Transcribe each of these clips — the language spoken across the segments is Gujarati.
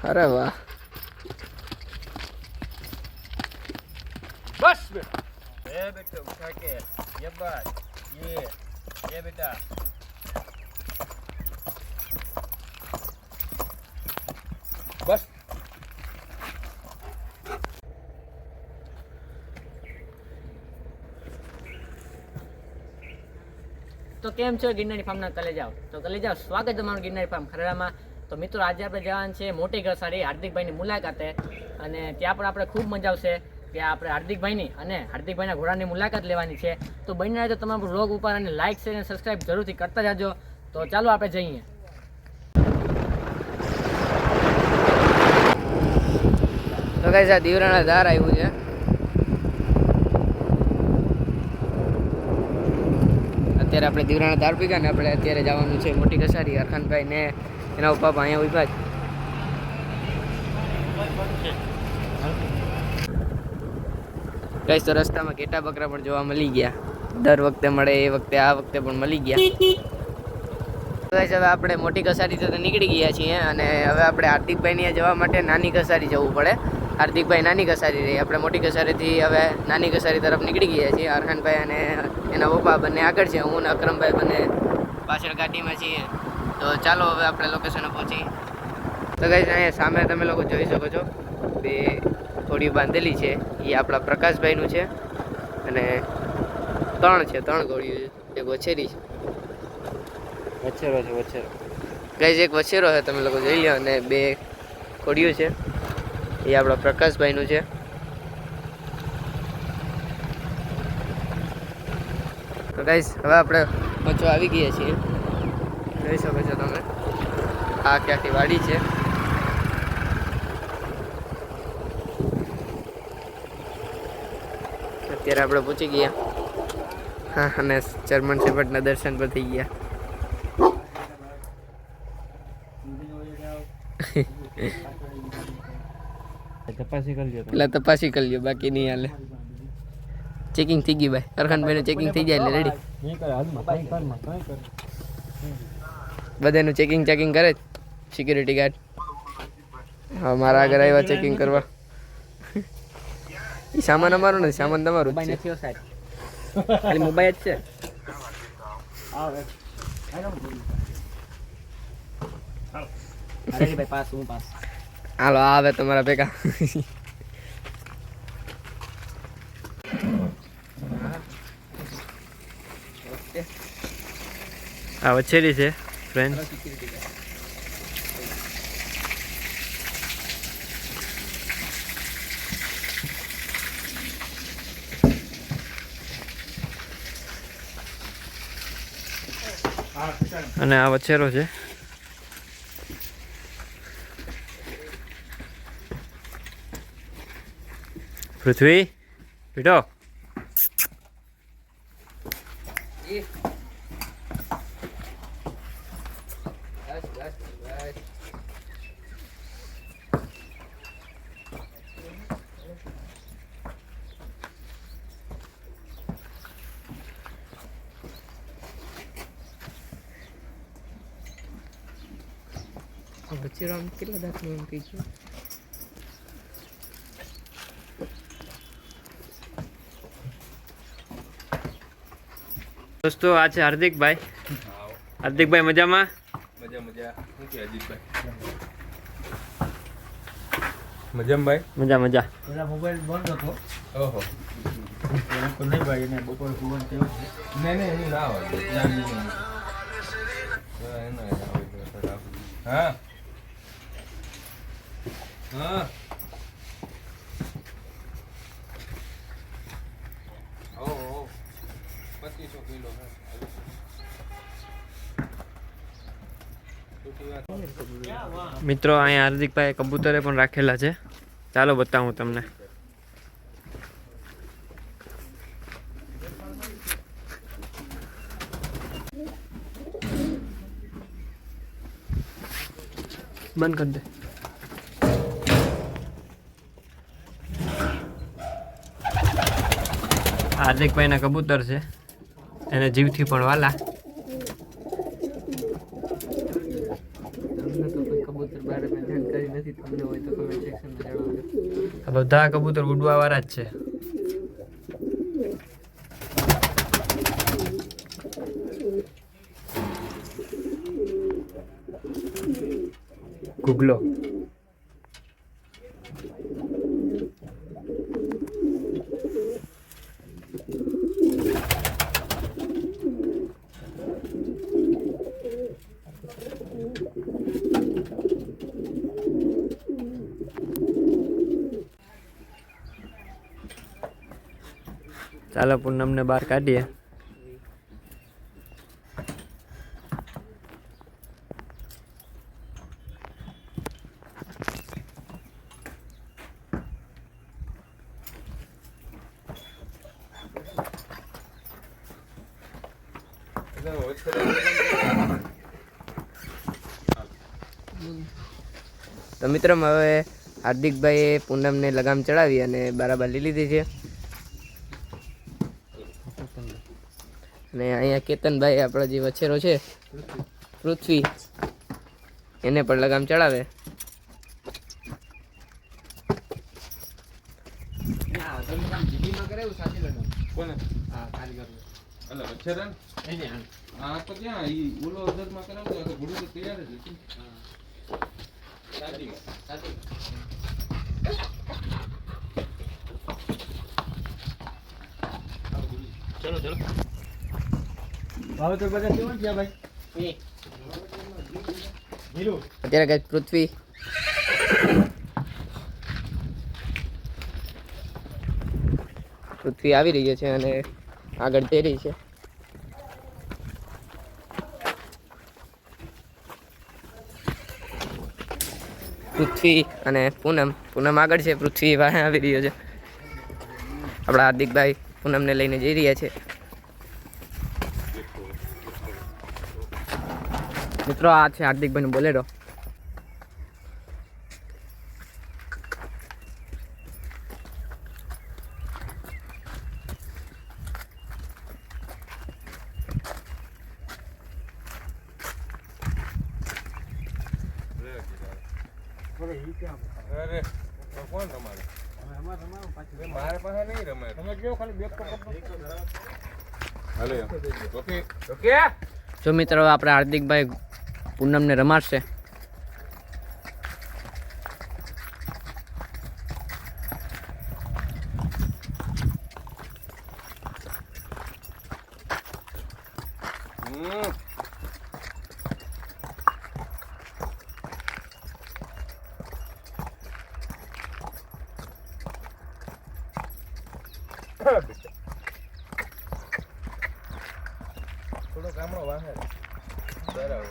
अरे वाह बस बेटा बेटा उठा के ये बात ये बेटा बस તો કેમ છો ગિરનારી ફાર્મના કલેજાઓ? તો કલેજાઓ સ્વાગત તમારું ગિરનારી ફાર્મ ખરેડામાં. તો મિત્રો આજે આપણે જવાનું છે મોટી ગસારી હાર્દિકભાઈની મુલાકાતે, અને ત્યાં પણ આપણે ખૂબ મજા આવશે. ત્યાં આપણે હાર્દિકભાઈની અને હાર્દિકભાઈના ઘોડાની મુલાકાત લેવાની છે. તો બની રહે તો તમારું વ્લોગ ઉપર અને લાઇક શેર અને સબસ્ક્રાઈબ જરૂરથી કરતા જાજો. તો ચાલો આપણે જઈએ. તો ગાઈસ આ દીવરાણા ધાર આવ્યું છે. અત્યારે આપણે દીવરાણા ધાર પીગા ને આપણે અત્યારે જવાનું છે મોટી કસારી. અરખાનભાઈ ને એના પપ્પા અહીંયા ઉભા છે. ગાઈસ તો રસ્તામાં ઘેટા બકરા પણ જોવા મળી ગયા. દર વખતે મળે એ વખતે આ વખતે પણ મળી ગયા. ગાઈસ હવે આપણે મોટી કસારી તો નીકળી ગયા છીએ, અને હવે આપણે હાર્દિકભાઈની જવા માટે નાની કસારી જવું પડે. હાર્દિકભાઈ નાની કસારી રહી, આપણે મોટી કસારીથી હવે નાની કસારી તરફ નીકળી ગયા છીએ. અરખાનભાઈ અને એના પપ્પા બંને આગળ છે, હું ને અકરમભાઈ બંને પાછળ ગાડીમાં છીએ. તો ચાલો હવે આપણે લોકેશને પહોંચી. તો ગાઈસ અહીંયા સામે તમે લોકો જોઈ શકો છો બે ઘોડીઓ બાંધેલી છે. એ આપણા પ્રકાશભાઈનું છે, અને ત્રણ ઘોડીઓ છે. એક વછેરી છે, વછેરો ગાઈસ એક વછેરો છે, તમે લોકો જોઈ લો. અને બે ઘોડીઓ છે, એ આપણા પ્રકાશભાઈનું છે. તો ગાઈસ હવે આપણે પહોંચવા આવી ગયા છીએ. જોઈ શકો છો તમે, આ આખી વાડી છે. અત્યારે આપણે પહોંચી ગયા. હા, અને જર્મન શેફર્ડના દર્શન પણ થઈ ગયા. તપાસી કરી લ્યો, બાકી નહીં હાલે. ચેકિંગ થઈ ગયું ભાઈ. અરખાનભાઈનું ચેકિંગ થઈ જાય એટલે રેડી. બધાનું ચેકિંગ કરે સિક્યુરિટી ગાર્ડ. હા, મારા આગળ આવ્યા ચેકિંગ કરવા. એ સામાન અમારો નથી, સામાન તમારું જ છે. ખાલી મોબાઈલ જ છે. હાલો આવે તમારા ભેગા. આ વછેરી છે ફ્રેન્ડ. અને આ વછેરો છે. પૃથ્વી બેટો. વચ્ચે આમ કેટલા દાખલો એમ કહી છે. દોસ્તો આ છે હાર્દિકભાઈ. હાર્દિકભાઈ મજામાં? મજા શું કે અજીતભાઈ? મજા. પેલા મોબાઈલ બંધ હતો. ઓહો નહીં ભાઈ, એને બપોર સુવન કેવું છે? નહીં ના હોય. હા ઓ 2500 કિલો. મિત્રો અહીંયા હાર્દિકભાઈ કબૂતરે પણ રાખેલા છે. ચાલો બતાવું તમને. બંધ કરી દે. હાર્દિકભાઈના કબૂતર છે, એને જીવથી પણ વાલા. બધા કબૂતર ઉડવા વાળા જ છે. ગુગલો ચાલો પૂનમને બહાર કાઢીએ. તો મિત્રો હવે હાર્દિકભાઈએ પૂનમને લગામ ચડાવી અને બરાબર લઈ લીધી છે. અને અહીંયા કેતનભાઈ આપણો જે વછેરો છે પૃથ્વી એને પણ લગામ ચડાવે. ચલો ચલો વાવેતર બધા કેવું છે ભાઈ? નીરુ અત્યારે કઈ પૃથ્વી આવી રહી છે અને આગળ જઈ રહી છે. પૃથ્વી અને પૂનમ આગળ છે, પૃથ્વી વાહે આવી રહ્યો છે. આપણા હાર્દિકભાઈ પૂનમને લઈને જઈ રહ્યા છે. મિત્રો આ છે હાર્દિકભાઈનું બોલેરો. અરે કોણ રમાડે? મારે પાસે નહીં રમાય. તમે કેવો ખાલી બેક હાલે ઓકે ઓકે. જો મિત્રો આપણે હાર્દિકભાઈ પૂનમને રમાડશે. થોડો ગામડો વાહે બરાબર.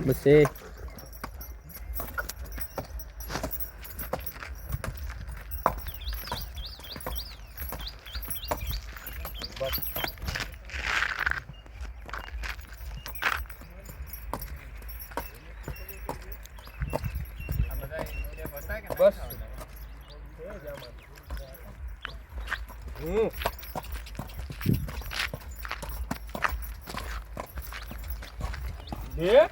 બસ એ બસ એ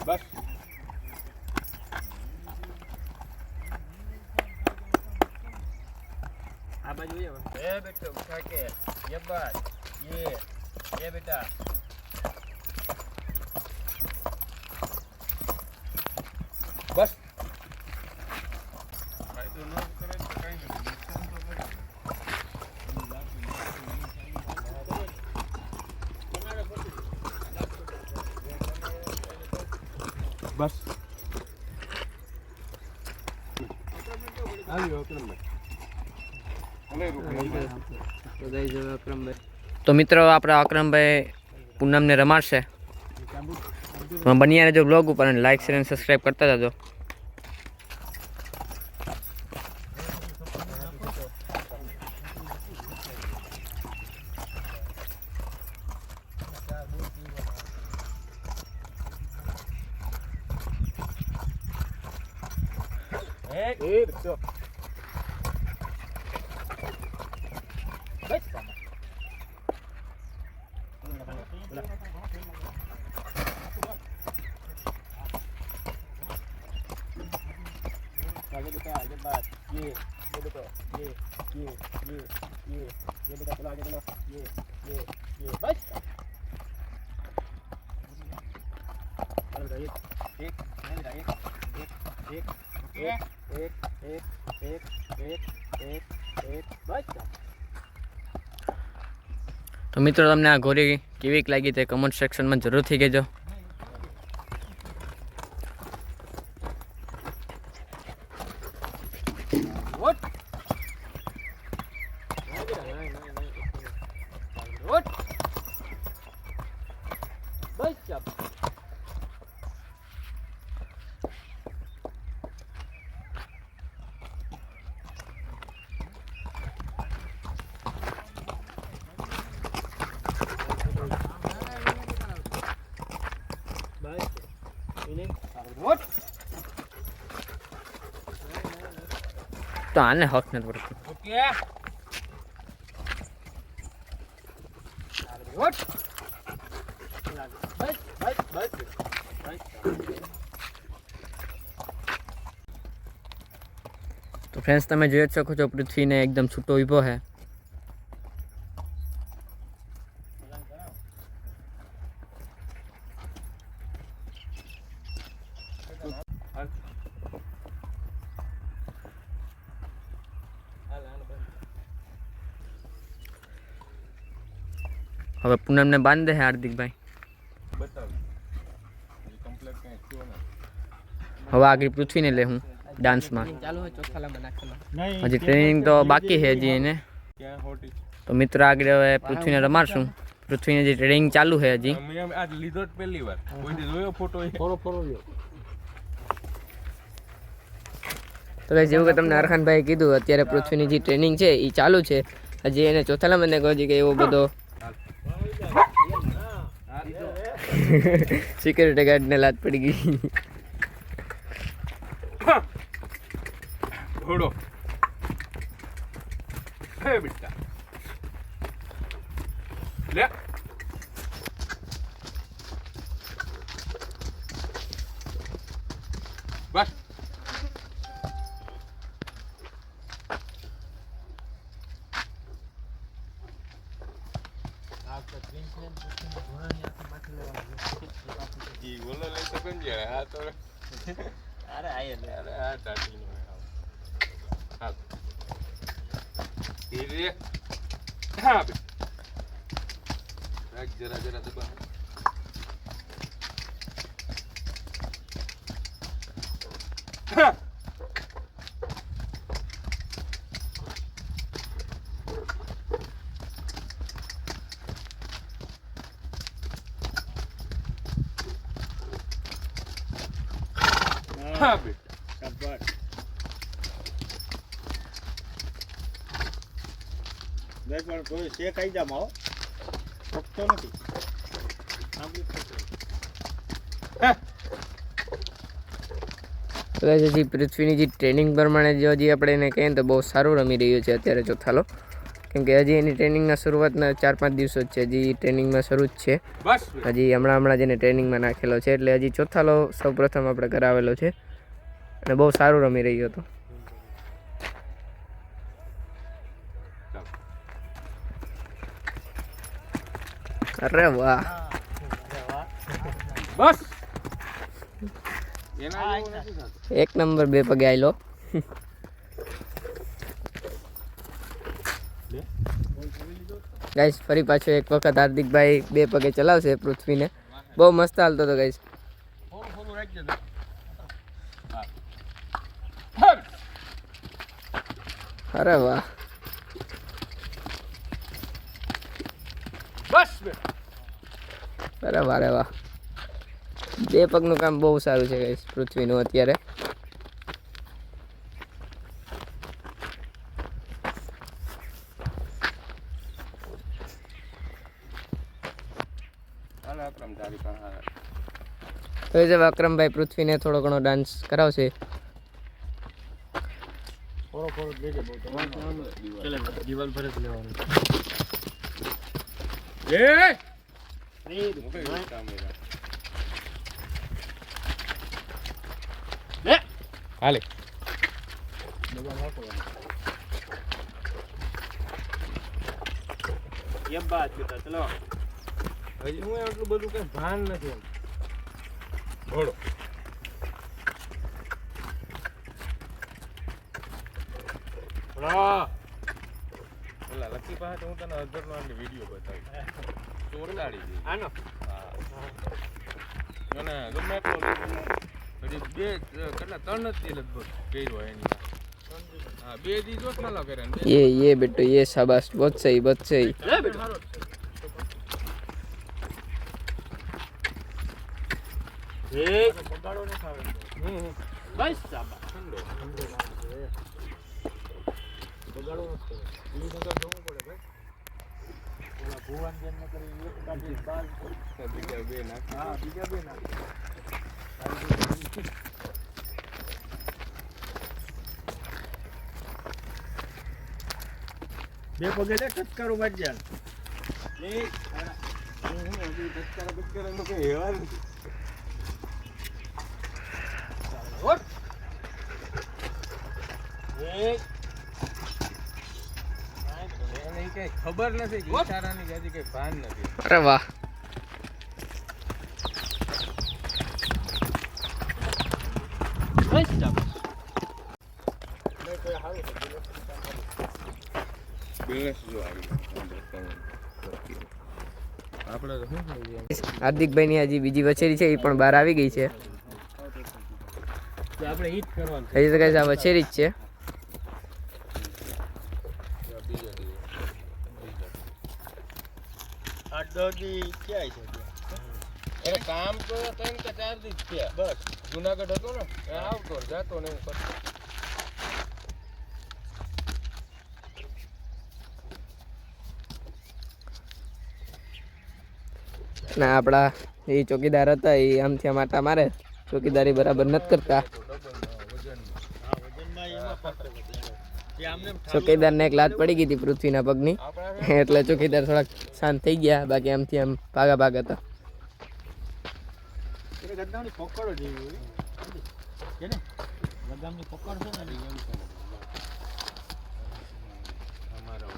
બસ આ બાજુ એ બેટા ઉઠા કે ये बात ये बेटा बस भाई तो नो करे तो कहीं नहीं नुकसान तो करे बस આવી ગયો તો મિત્રો આપણા અકરમભાઈ પૂનમને રમાડશે. બન્યા રહેજો બ્લોગ ઉપર અને લાઈક શેર અને સબસ્ક્રાઈબ કરતા જજો. તો મિત્રો તમને આ ઘોડી કેવી લાગી તે કમેન્ટ સેક્શનમાં જરૂરથી કહેજો. તો આને હક નથી પડતું. તો ફ્રેન્ડ્સ તમે જોઈ જ શકો છો પૃથ્વીને એકદમ છૂટો ઊભો છે. હવે પૂનમને બાંધે છે હાર્દિકભાઈ. હવે આગળ પૃથ્વીને લે હું ડાન્સમાં. હજી ટ્રેનિંગ તો બાકી છે હજી એને. તો મિત્રો આગળ હવે પૃથ્વીને રમાડશું. પૃથ્વીને જે ટ્રેનિંગ ચાલુ છે હજી. તો જેવું કે તમને અરખાનભાઈ કીધું અત્યારે પૃથ્વીની જે ટ્રેનિંગ છે એ ચાલુ છે. હજી એને ચોથાલા મને કહો કે એવો બધો સિક્યુરિટી ગાર્ડને લાત પડી ગઈ. ઘોડો હે બેટા લે બસ ઈ બોલો લઈ તો કેમ જાય આ તો અરે આ દાટી નો હા ધીરે હા રાખ જરા દબા હા બેટા શાબાશ બે પણ કોઈ છે કાયદામાં હો ફક્તો નથી હજી પૃથ્વીની જે ટ્રેનિંગ પ્રમાણે જો હજી આપણે એને કહીએ તો બહુ સારું રમી રહ્યું છે અત્યારે ચોથાલો. કેમ કે હજી એની ટ્રેનિંગના શરૂઆતના 4-5 દિવસો જ છે. હજી ટ્રેનિંગમાં શરૂ જ છે. હજી હમણાં જેને ટ્રેનિંગમાં નાખેલો છે. એટલે હજી ચોથાલો સૌપ્રથમ આપણે કરાવેલો છે અને બહુ સારું રમી રહ્યો હતો. અરે વાહ બસ એક નંબર 2 પગે આયલો. ગાઈસ ફરી પાછો એક વખત હાર્દિકભાઈ 2 પગે ચલાવશે પૃથ્વીને. બહુ મસ્ત હાલતો હતો ગાઈસ. અરે વાહ બસ અરે વારે વાહ, બે પગનું કામ બહુ સારું છે ગાઈસ પૃથ્વીનું અત્યારે. હાલ અકરમ તારી પાસે તો એ જે અકરમભાઈ પૃથ્વીને થોડો ઘણો ડાન્સ કરાવશે. થોડો થોડો લેજે બહુ તો દિવાલ પર જ લેવાનું. હાલે એમ બાદ બેટા ચલો. હજી હું આટલું બધું કઈ ભાન નથી એમ ઘોડો પેલા લકી પાસે હું તને અધરનો આટલી વિડીયો બતાવી ચોરદાડી દે આનો અને ગમે એટલો હજી બે કેટલા 3 જ લગભગ કર્યો એની હા 2 દી જો ખાલો કર્યા ये बेटो ये शाबाश, बहुत सही बहुत सही. લે બેટા બગાડો ને ખાવે. બસ શાબાશ. બગાડો ન કરે. ઈ નગર જોવું પડે ભાઈ. ઓલા ભુવન જેમ ન કરી એક કાઢી બાર બીજા 2 નાખ હા બીજા બે નાખ. બે પગે લે ટચકારો વાજ્યા. લે હજી ટચકારા બચકારાનું કઈ હેવા નથી ઓટ એક એને ઈ કઈ ખબર નથી કે ઈશારાની હજી કઈ ભાન નથી અરે વાહ, બસ શાબાશ. બેલેન્સ જો આવી આપણે તો શું થઈ ગયા હાર્દિકભાઈની હજી બીજી વછેરી છે એ પણ બહાર આવી ગઈ છે. આપણે હિટ કરવાનું. હજી તો ગાઈસ આ વછેરી જ છે. આ દોડી ક્યાં છે? અરે કામ તો 3 કે 4 દી થયા બસ જુનાગઢ હતો ને એ આવતો ને જાતો ને એવું કરતો ના આપણા એ ચોકીદાર હતા એ આમથી આમ આટા મારે, ચોકીદારી બરાબર નથી કરતા. હા વજનમાં એમાં ફરક છે. જે આમને ચોકીદારને એક લાત પડી ગઈ હતી પૃથ્વીના પગની, એટલે ચોકીદાર થોડાક શાંત થઈ ગયા, બાકી આમથી આમ ભાગા ભાગ હતા. ગદ્દામની પકડો જેવી હોય છે ને, ગદ્દામની પકડ છે ને એવું કરે. અમારો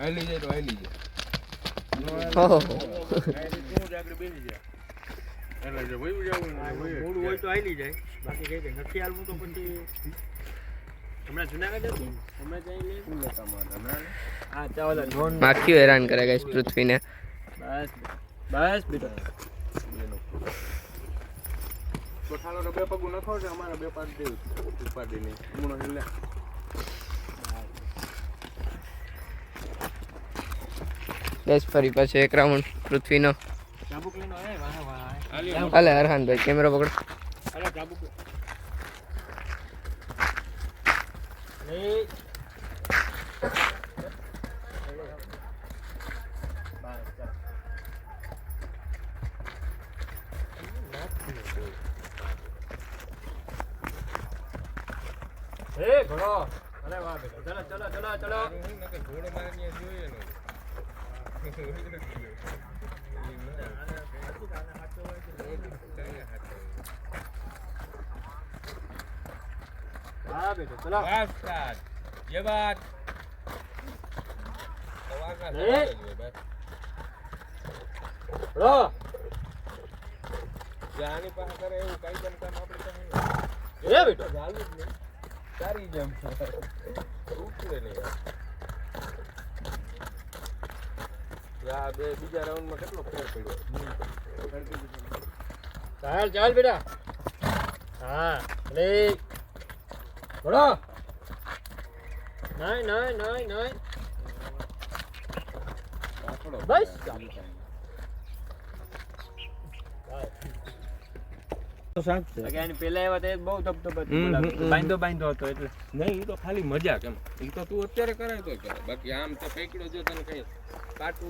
હાલી જાય તો હાલી જાય ઓહો, તું જ આગળ બેસી જા. એટલે જો વયું જવું મૂળ હોય તો હાલી જાય, બાકી કઈ દે નથી હાલવું તો પછી હમણાં જુનાગઢ હતું હમણાં જઈ લે. હા ચાલો નોન માખીઓ હેરાન કરે ગાઈસ પૃથ્વીને. બસ બસ બેટા કોઠાનો તો 2 પગું નખો છે અમારે 2 પાડ દેવું ઉપાડી નહીં હમણો એટલે ગાઈસ ફરી પાછો એક રાઉન્ડ પૃથ્વીનો. ચાબુક લઈને આવે વાહ વાહ. હાલી હાલે હરહાનભાઈ કેમેરો પકડો. અરે ચાબુક લે. એ ઘોડો અરે વાહ બેટા ચલો ચલો ચલો ચલો. ઘોડો મારે ત્યાં જોઈએ ને હા બેટા ચલો. વાસ્તા ये बात सवाल का ए! सवाल है भाई લો જાની પાસે કરે એવું કઈ પણ કામ આપણે પાસે એ બેટા ચાલુ જ નહીં સારી જેમ ઉતરે નહીં યા બે બીજા રાઉન્ડમાં કેટલો ફેર પડ્યો ચાલ ચાલ બેટા. હા લે ઘોડો નહીં. બસ તો શાંત છે. આની પહેલા એવા તે બહુ ધબધબ બાંધો હતો એટલે નહીં, એ તો ખાલી મજા કેમ, એ તો તું અત્યારે કરાય તો કરે, બાકી આમ તો પકડ્યો જો તને કઈ કાટું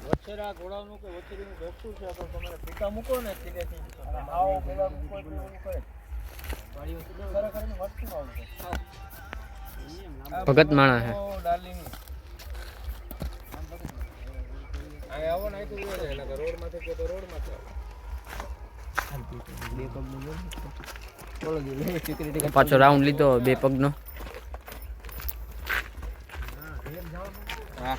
વછેરા ઘોડાનું કે વછેરીનું બેસતું છે તો તમારે ટીકા મૂકો ને સીધેથી આવો પેલા મૂકો એટલે એવું કરે. વાળી વસ્તુ ખરેખર એની વસ્તુ આવે છે. ભગત માણા હે ડાર્લિંગ આ આવો ને તો એના રોડ માંથી કે તો રોડ માંથી પાછો રાઉન્ડ લીધો 2 પગનો. હા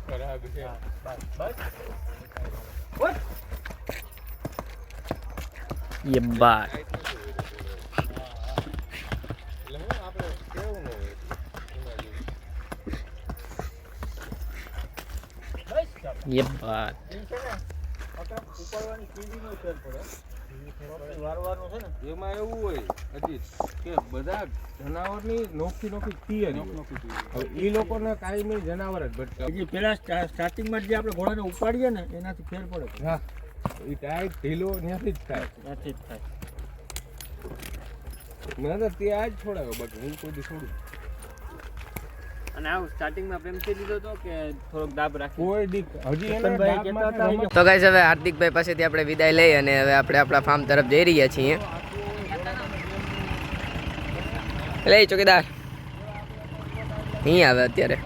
ખરાબ છે. ये बात એટલે હું આપણે કેવું ન હોય ये बात ઉપાડવાની કીડીનો ફેર પડે. વારવારનું છે ને એમાં એવું હોય અજીત કે બધા જનાવરની નોખી નોખી થિયરી હવે એ લોકોને કાયમી જનાવર જ ભટકાવે. જે પેલા સ્ટાર્ટિંગમાં જે આપણે ઘોડાને ઉપાડીએ ને એનાથી ફેર પડે. હા એ ટાઈટ ઢીલો ત્યાંથી જ થાય. ત્યાંથી જ થાય. મેં તો ત્યાં જ છોડાયો બાકી હું કોઈ દી છોડું અને આવું સ્ટાર્ટિંગમાં પ્રેમથી લીધો હતો કે થોડોક દાબ રાખી કોઈ દી હજી એને ચેતનભાઈ દાબ કહેતા માટે હતા તો ગાઈસ હવે હાર્દિકભાઈ પાસેથી આપણે વિદાય લઈ અને હવે આપણે આપણા ફાર્મ તરફ જઈ રહ્યા છીએ. એટલે એ ચોકીદાર અહીં આવે અત્યારે.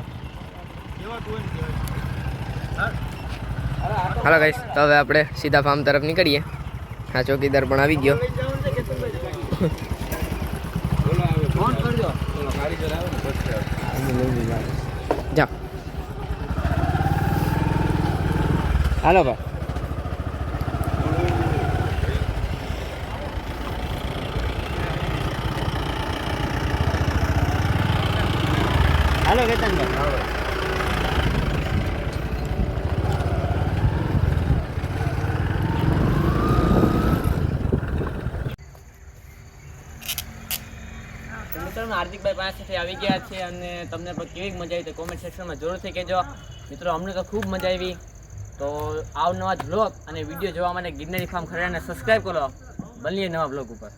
હાલો ગાઈસ તો હવે આપણે સીધા ફાર્મ તરફ નીકળીએ. હા ચોકીદાર પણ આવી ગયો. બોલો આવે ફોન કરજો બોલો કારીગર આવે ને બસ જાઓ હાલો ભાઈ. હાલો કેતનભાઈ મિત્રો હાર્દિકભાઈ પાસેથી આવી ગયા છે અને તમને પણ કેવી મજા આવી તો કોમેન્ટ સેક્શનમાં જરૂરથી કહેજો. મિત્રો અમને તો ખૂબ મજા આવી. તો આવનવા જ બ્લોગ અને વિડીયો જોવા માટે ગિરનારી ફાર્મ ખરેડાને સબસ્ક્રાઈબ કરો. મળીએ નવા બ્લોગ ઉપર.